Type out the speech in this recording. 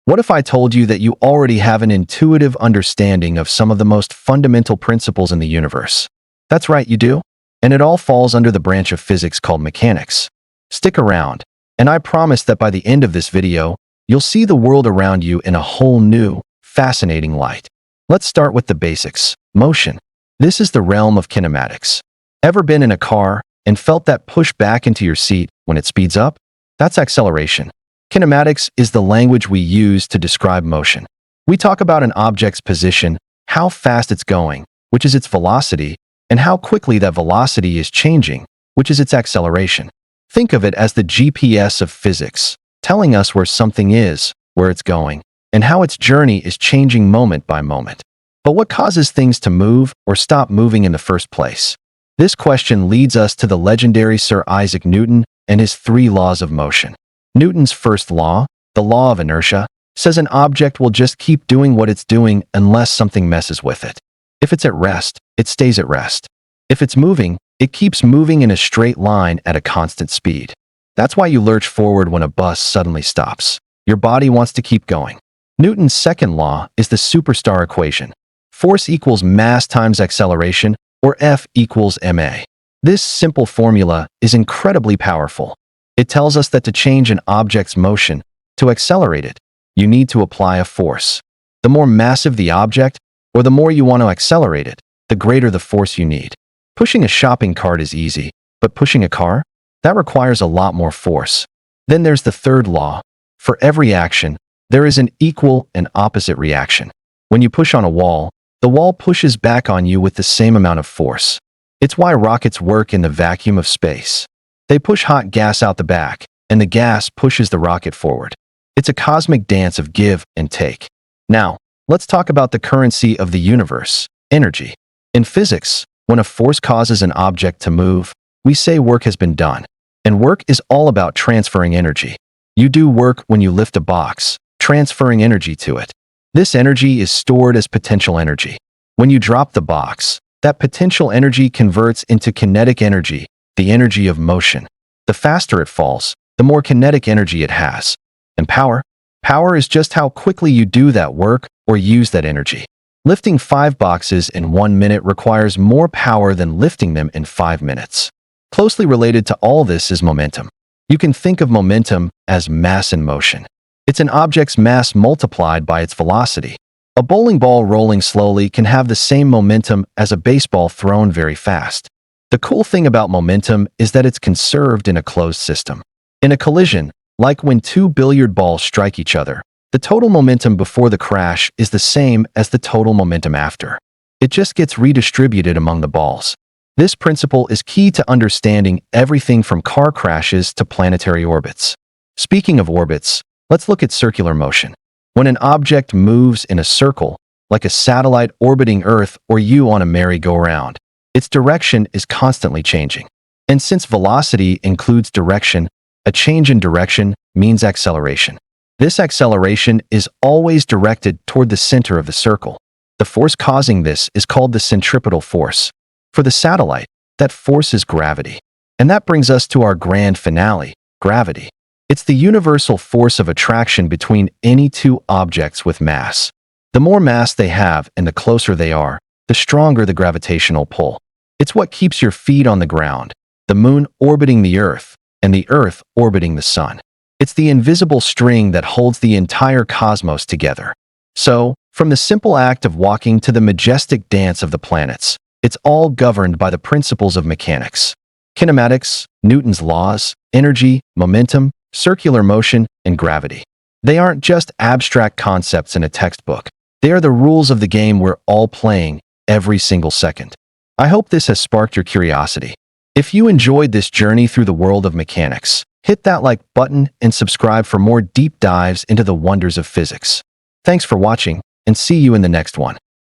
What if I told you that you already have an intuitive understanding of some of the most fundamental principles in the universe? That's right, you do. And it all falls under the branch of physics called mechanics. Stick around, and I promise that by the end of this video, you'll see the world around you in a whole new, fascinating light. Let's start with the basics. Motion. This is the realm of kinematics. Ever been in a car and felt that push back into your seat when it speeds up? That's acceleration. Kinematics is the language we use to describe motion. We talk about an object's position, how fast it's going, which is its velocity, and how quickly that velocity is changing, which is its acceleration. Think of it as the GPS of physics, telling us where something is, where it's going, and how its journey is changing moment by moment. But what causes things to move or stop moving in the first place? This question leads us to the legendary Sir Isaac Newton and his 3 laws of motion. Newton's first law, the law of inertia, says an object will just keep doing what it's doing unless something messes with it. If it's at rest, it stays at rest. If it's moving, it keeps moving in a straight line at a constant speed. That's why you lurch forward when a bus suddenly stops. Your body wants to keep going. Newton's second law is the superstar equation. Force equals mass times acceleration, or F equals ma. This simple formula is incredibly powerful. It tells us that to change an object's motion, to accelerate it, you need to apply a force. The more massive the object, or the more you want to accelerate it, the greater the force you need. Pushing a shopping cart is easy, but pushing a car? That requires a lot more force. Then there's the third law. For every action, there is an equal and opposite reaction. When you push on a wall, the wall pushes back on you with the same amount of force. It's why rockets work in the vacuum of space. They push hot gas out the back, and the gas pushes the rocket forward. It's a cosmic dance of give and take. Now, let's talk about the currency of the universe, energy. In physics, when a force causes an object to move, we say work has been done. And work is all about transferring energy. You do work when you lift a box, transferring energy to it. This energy is stored as potential energy. When you drop the box, that potential energy converts into kinetic energy, the energy of motion. The faster it falls, the more kinetic energy it has. And power? Power is just how quickly you do that work or use that energy. Lifting 5 boxes in 1 minute requires more power than lifting them in 5 minutes. Closely related to all this is momentum. You can think of momentum as mass in motion. It's an object's mass multiplied by its velocity. A bowling ball rolling slowly can have the same momentum as a baseball thrown very fast. The cool thing about momentum is that it's conserved in a closed system. In a collision, like when 2 billiard balls strike each other, the total momentum before the crash is the same as the total momentum after. It just gets redistributed among the balls. This principle is key to understanding everything from car crashes to planetary orbits. Speaking of orbits, let's look at circular motion. When an object moves in a circle, like a satellite orbiting Earth or you on a merry-go-round, its direction is constantly changing. And since velocity includes direction, a change in direction means acceleration. This acceleration is always directed toward the center of the circle. The force causing this is called the centripetal force. For the satellite, that force is gravity. And that brings us to our grand finale, gravity. It's the universal force of attraction between any 2 objects with mass. The more mass they have and the closer they are, the stronger the gravitational pull. It's what keeps your feet on the ground, the moon orbiting the Earth, and the Earth orbiting the sun. It's the invisible string that holds the entire cosmos together. So, from the simple act of walking to the majestic dance of the planets, it's all governed by the principles of mechanics. Kinematics, Newton's laws, energy, momentum, circular motion, and gravity. They aren't just abstract concepts in a textbook. They are the rules of the game we're all playing every single second. I hope this has sparked your curiosity. If you enjoyed this journey through the world of mechanics, hit that like button and subscribe for more deep dives into the wonders of physics. Thanks for watching, and see you in the next one.